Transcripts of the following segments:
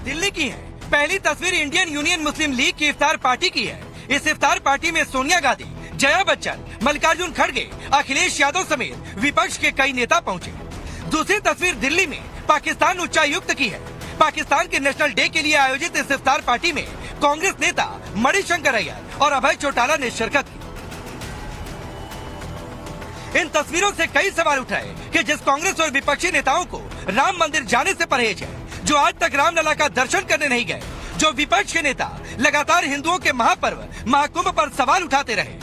दिल्ली की है। पहली तस्वीर इंडियन यूनियन मुस्लिम लीग की इफ्तार पार्टी की है। इस इफ्तार पार्टी में सोनिया गांधी, जया बच्चन, मल्लिकार्जुन खड़गे, अखिलेश यादव समेत विपक्ष के कई नेता पहुंचे। दूसरी तस्वीर दिल्ली में पाकिस्तान उच्चायुक्त की है। पाकिस्तान के नेशनल डे के लिए आयोजित इस इफ्तार पार्टी में कांग्रेस नेता मणिशंकर अय्यर और अभय चौटाला ने शिरकत की। इन तस्वीरों से कई सवाल उठाए कि जिस कांग्रेस और विपक्षी नेताओं को राम मंदिर जाने से परहेज है, जो आज तक रामलला का दर्शन करने नहीं गए, जो विपक्ष के नेता लगातार हिंदुओं के महापर्व महाकुंभ पर सवाल उठाते रहे,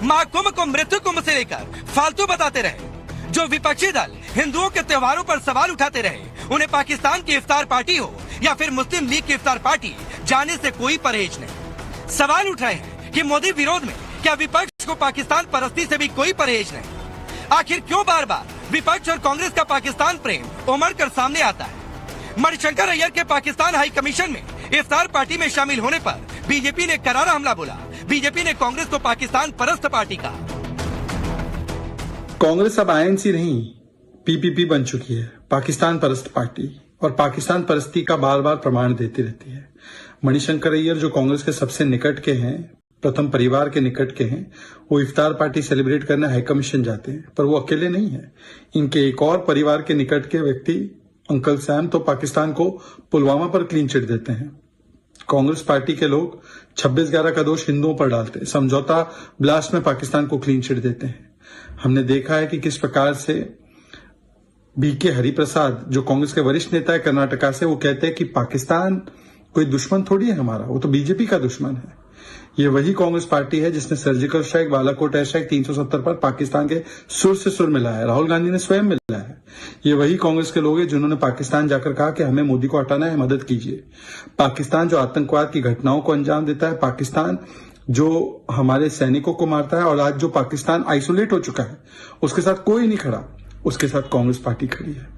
महाकुंभ को मृत्यु कुंभ से लेकर फालतू बताते रहे, जो विपक्षी दल हिंदुओं के त्योहारों पर सवाल उठाते रहे, उन्हें पाकिस्तान की इफ्तार पार्टी हो या फिर मुस्लिम लीग की इफ्तार पार्टी जाने से कोई परहेज नहीं। सवाल उठ रहे हैं कि मोदी विरोध में क्या विपक्ष को पाकिस्तान परस्ती से भी कोई परहेज नहीं? आखिर क्यों बार बार विपक्ष और कांग्रेस का पाकिस्तान प्रेम उमड़ कर सामने आता है? मणिशंकर अय्यर के पाकिस्तान हाई कमीशन में इफ्तार पार्टी में शामिल होने पर बीजेपी ने करारा हमला बोला। बीजेपी ने कांग्रेस को पाकिस्तान परस्त पार्टी कहा। कांग्रेस अब आईएनसी नहीं, पीपीपी बन चुकी है, पाकिस्तान परस्त पार्टी, और पाकिस्तान परस्ती का बार बार प्रमाण देती रहती है। मणिशंकर अय्यर जो कांग्रेस के सबसे निकट के हैं, प्रथम परिवार के निकट के हैं, वो इफ्तार पार्टी सेलिब्रेट करने हाई कमीशन जाते हैं, पर वो अकेले नहीं है। इनके एक और परिवार के निकट के व्यक्ति अंकल सैम तो पाकिस्तान को पुलवामा पर क्लीन चिट देते हैं। कांग्रेस पार्टी के लोग 26/11 का दोष हिंदुओं पर डालते हैं, समझौता ब्लास्ट में पाकिस्तान को क्लीन चिट देते हैं। हमने देखा है कि किस प्रकार से बीके हरिप्रसाद जो कांग्रेस के वरिष्ठ नेता है कर्नाटका से, वो कहते हैं कि पाकिस्तान कोई दुश्मन थोड़ी है हमारा, वो तो बीजेपी का दुश्मन है। ये वही कांग्रेस पार्टी है जिसने surgical strike, Balakot air strike 370 पर पाकिस्तान के सुर से सुर मिलाया है। राहुल गांधी ने स्वयं मिलाया है। ये वही कांग्रेस के लोग हैं जिन्होंने पाकिस्तान जाकर कहा कि हमें मोदी को हटाना है, मदद कीजिए। पाकिस्तान जो आतंकवाद की घटनाओं को अंजाम देता है, पाकिस्तान जो हमारे सैनिकों को मारता है, और आज जो पाकिस्तान आइसोलेट हो चुका है, उसके साथ कोई नहीं खड़ा, उसके साथ कांग्रेस पार्टी खड़ी है।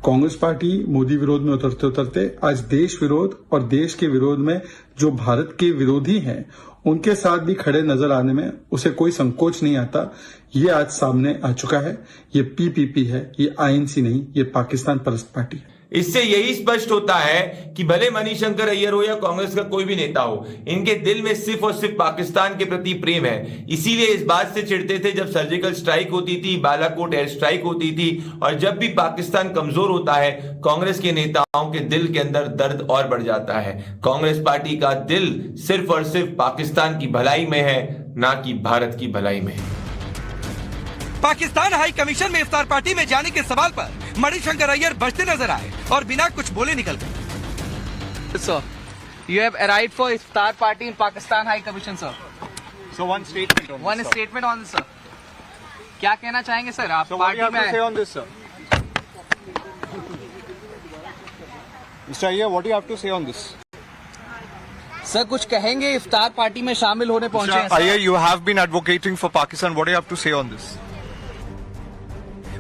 कांग्रेस पार्टी मोदी विरोध में उतरते उतरते आज देश विरोध और देश के विरोध में जो भारत के विरोधी हैं उनके साथ भी खड़े नजर आने में उसे कोई संकोच नहीं आता। ये आज सामने आ चुका है। ये पीपीपी है, ये आईएनसी नहीं, ये पाकिस्तान परस्त पार्टी है। इससे यही स्पष्ट होता है कि भले मणिशंकर अय्यर हो या कांग्रेस का कोई भी नेता हो, इनके दिल में सिर्फ और सिर्फ पाकिस्तान के प्रति प्रेम है। इसीलिए इस बात से चिढ़ते थे जब सर्जिकल स्ट्राइक होती थी, बालाकोट एयर स्ट्राइक होती थी, और जब भी पाकिस्तान कमजोर होता है, कांग्रेस के नेताओं के दिल के अंदर दर्द और बढ़ जाता है। कांग्रेस पार्टी का दिल सिर्फ और सिर्फ पाकिस्तान की भलाई में है, ना कि भारत की भलाई में। पाकिस्तान हाई कमीशन में इफ्तार पार्टी में जाने के सवाल पर मणिशंकर अय्यर बचते नजर आए और बिना कुछ बोले निकल गए। Sir, you have arrived for iftar party in Pakistan High Commission, sir. So one statement on One this, sir. statement on this, sir. क्या कहना चाहेंगे सर आप So what do you party have to say में? on this, sir? Mr. Ayyar, what do you have to say on this? Sir कुछ कहेंगे? इफ्तार party में शामिल होने पहुंचे हैं Mr. Sir. Ayyar, you have been advocating for Pakistan. What do you have to say on this?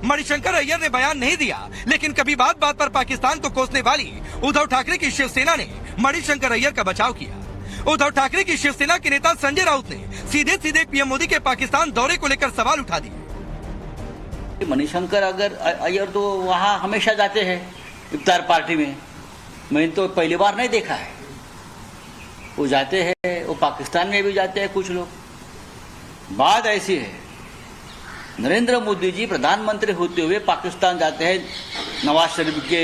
Manishankar Iyer ने बयान नहीं दिया, लेकिन कभी बात बात पर पाकिस्तान को कोसने वाली उद्धव ठाकरे की शिवसेना ने मणिशंकर अय्यर का बचाव किया। उद्धव ठाकरे की शिवसेना के नेता संजय राउत ने सीधे सीधे पीएम मोदी के पाकिस्तान दौरे को लेकर सवाल उठा दिए। मणिशंकर अय्यर तो वहाँ हमेशा जाते हैं इफ्तार पार्टी में, मैंने तो पहली बार नहीं देखा है। वो जाते हैं, वो पाकिस्तान में भी जाते हैं कुछ लोग। बात ऐसी है, नरेंद्र मोदी जी प्रधानमंत्री होते हुए पाकिस्तान जाते हैं, नवाज शरीफ के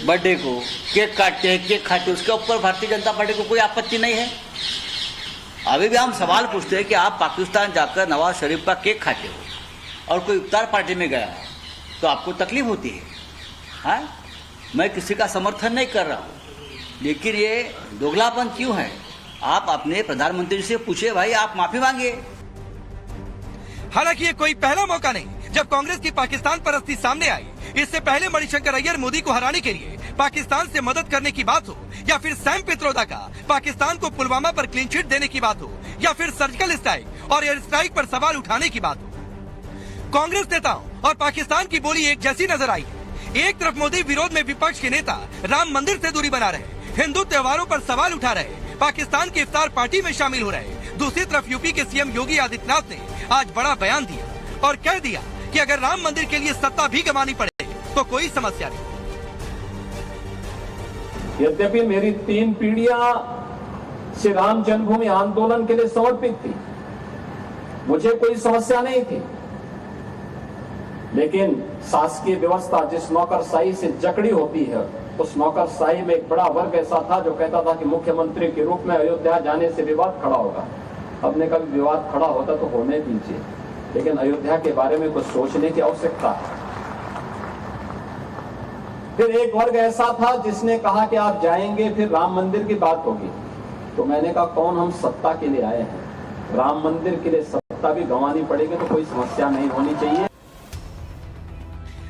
बर्थडे को केक काटते हैं, केक खाते हैं, उसके ऊपर भारतीय जनता पार्टी को कोई आपत्ति नहीं है। अभी भी हम सवाल पूछते हैं कि आप पाकिस्तान जाकर नवाज शरीफ का केक खाते हो और कोई इफ्तार पार्टी में गया तो आपको तकलीफ होती है। हाँ, मैं किसी का समर्थन नहीं कर रहा हूँ, लेकिन ये दोगलापन क्यों है? आप अपने प्रधानमंत्री से पूछिए, भाई आप माफी मांगिए। हालांकि ये कोई पहला मौका नहीं जब कांग्रेस की पाकिस्तान परस्ती सामने आई। इससे पहले मणिशंकर अय्यर मोदी को हराने के लिए पाकिस्तान से मदद करने की बात हो, या फिर सैम पित्रोदा का पाकिस्तान को पुलवामा पर क्लीन चिट देने की बात हो, या फिर सर्जिकल स्ट्राइक और एयर स्ट्राइक पर सवाल उठाने की बात हो, कांग्रेस नेताओं और पाकिस्तान की बोली एक जैसी नजर आई है। एक तरफ मोदी विरोध में विपक्ष के नेता राम मंदिर से दूरी बना रहे, हिंदू त्योहारों पर सवाल उठा रहे, पाकिस्तान की इफ्तार पार्टी में शामिल हो रहे। दूसरी तरफ यूपी के सीएम योगी आदित्यनाथ ने आज बड़ा बयान दिया और कह दिया कि अगर राम मंदिर के लिए सत्ता भी गंवानी पड़े तो कोई समस्या नहीं। यद्यपि मेरी 3 पीढ़ियां श्री राम जन्मभूमि आंदोलन के लिए समर्पित थी, मुझे कोई समस्या नहीं थी, लेकिन शासकीय व्यवस्था जिस नौकरशाही से जकड़ी होती है, उस नौकरशाही में एक बड़ा वर्ग ऐसा था जो कहता था कि मुख्यमंत्री के रूप में अयोध्या जाने से विवाद खड़ा होगा। अब ने कभी विवाद खड़ा होता तो होने दीजिए, लेकिन अयोध्या के बारे में कुछ सोचने की आवश्यकता है। फिर एक वर्ग ऐसा था जिसने कहा कि आप जाएंगे फिर राम मंदिर की बात होगी। तो मैंने कहा कौन हम सत्ता के लिए आए हैं, राम मंदिर के लिए सत्ता भी गंवानी पड़ेगी तो कोई समस्या नहीं होनी चाहिए।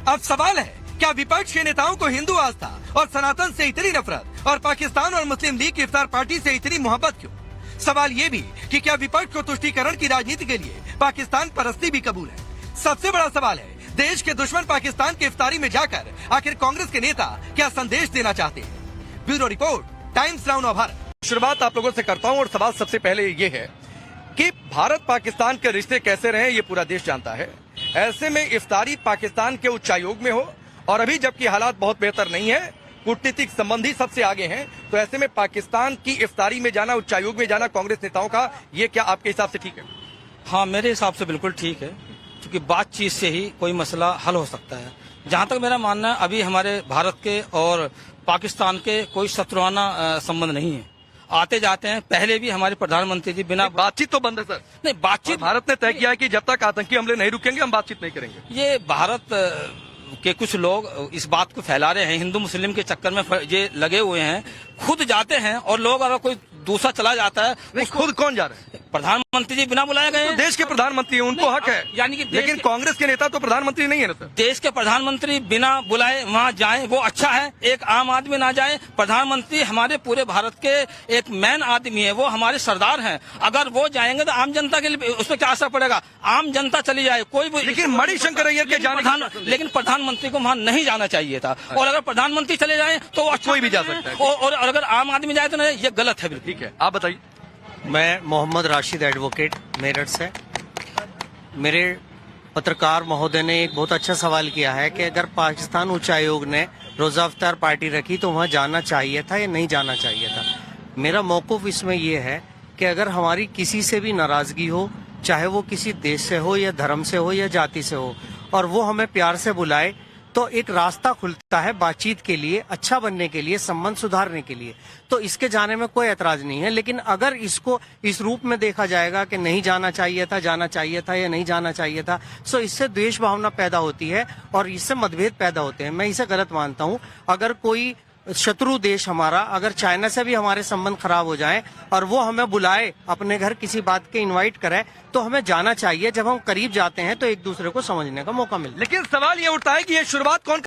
अब सवाल है, क्या विपक्ष के नेताओं को हिंदू आस्था और सनातन से इतनी नफरत और पाकिस्तान और मुस्लिम लीग की इफ्तार पार्टी से इतनी मोहब्बत क्यों? सवाल ये भी कि क्या विपक्ष को तुष्टीकरण की राजनीति के लिए पाकिस्तान परस्ती भी कबूल है? सबसे बड़ा सवाल है, देश के दुश्मन पाकिस्तान की इफ्तारी में जाकर आखिर कांग्रेस के नेता क्या संदेश देना चाहते हैं? ब्यूरो रिपोर्ट, टाइम्स नाउ नव भारत। शुरुआत आप लोगों से करता हूं और सवाल सबसे पहले ये है कि भारत पाकिस्तान के रिश्ते कैसे रहे ये पूरा देश जानता है। ऐसे में इफ्तारी पाकिस्तान के उच्चायोग में हो और अभी जबकि हालात बहुत बेहतर नहीं है, कूटनीतिक संबंधी सबसे आगे हैं, तो ऐसे में पाकिस्तान की इफ्तारी में जाना, उच्चायोग में जाना कांग्रेस नेताओं का, ये क्या आपके हिसाब से ठीक है? हाँ, मेरे हिसाब से बिल्कुल ठीक है, क्योंकि बातचीत से ही कोई मसला हल हो सकता है। जहाँ तक मेरा मानना है, अभी हमारे भारत के और पाकिस्तान के कोई शत्रुआना संबंध नहीं है, आते जाते हैं। पहले भी हमारे प्रधानमंत्री जी बिना बातचीत तो बंद है सर। नहीं, बातचीत भारत ने तय किया है कि जब तक आतंकी हमले नहीं रुकेंगे हम बातचीत नहीं करेंगे। ये भारत के कुछ लोग इस बात को फैला रहे हैं, हिंदू मुस्लिम के चक्कर में ये लगे हुए हैं। खुद जाते हैं और लोग अगर कोई दूसरा चला जाता है, खुद कौन जा रहे हैं? प्रधानमंत्री जी बिना बुलाए गए तो देश के प्रधानमंत्री हैं, उनको हक है, यानी कि लेकिन कांग्रेस के नेता तो प्रधानमंत्री नहीं है ना सर। देश के प्रधानमंत्री बिना बुलाए वहाँ जाएं वो अच्छा है, एक आम आदमी ना जाए। प्रधानमंत्री हमारे पूरे भारत के एक मैन आदमी है, वो हमारे सरदार हैं। अगर वो जाएंगे तो आम जनता के लिए उस पर क्या असर पड़ेगा? आम जनता चली जाए, कोई लेकिन मणिशंकर अय्यर के जाने, लेकिन प्रधानमंत्री को वहाँ नहीं जाना चाहिए था। और अगर प्रधानमंत्री चले जाए तो कोई भी जा सकता है, और अगर आम आदमी जाए तो ये गलत है। ठीक है, आप बताइए। मैं मोहम्मद राशिद एडवोकेट मेरठ से। मेरे पत्रकार महोदय ने एक बहुत अच्छा सवाल किया है कि अगर पाकिस्तान उच्चायोग ने रोज़ा इफ्तार पार्टी रखी तो वहाँ जाना चाहिए था या नहीं जाना चाहिए था। मेरा मौक़िफ़ इसमें यह है कि अगर हमारी किसी से भी नाराज़गी हो, चाहे वो किसी देश से हो या धर्म से हो या जाति से हो, और वो हमें प्यार से बुलाए तो एक रास्ता खुलता है बातचीत के लिए, अच्छा बनने के लिए, संबंध सुधारने के लिए। तो इसके जाने में कोई ऐतराज नहीं है। लेकिन अगर इसको इस रूप में देखा जाएगा कि नहीं जाना चाहिए था, जाना चाहिए था या नहीं जाना चाहिए था, तो इससे द्वेष भावना पैदा होती है और इससे मतभेद पैदा होते हैं। मैं इसे गलत मानता हूँ। अगर कोई शत्रु देश हमारा, अगर चाइना से भी हमारे संबंध खराब हो जाएं और वो हमें बुलाए अपने घर किसी बात के इनवाइट करे, तो हमें जाना चाहिए। जब हम करीब जाते हैं तो एक दूसरे को समझने का मौका मिलता है। लेकिन सवाल ये उठता है कि ये शुरुआत कौन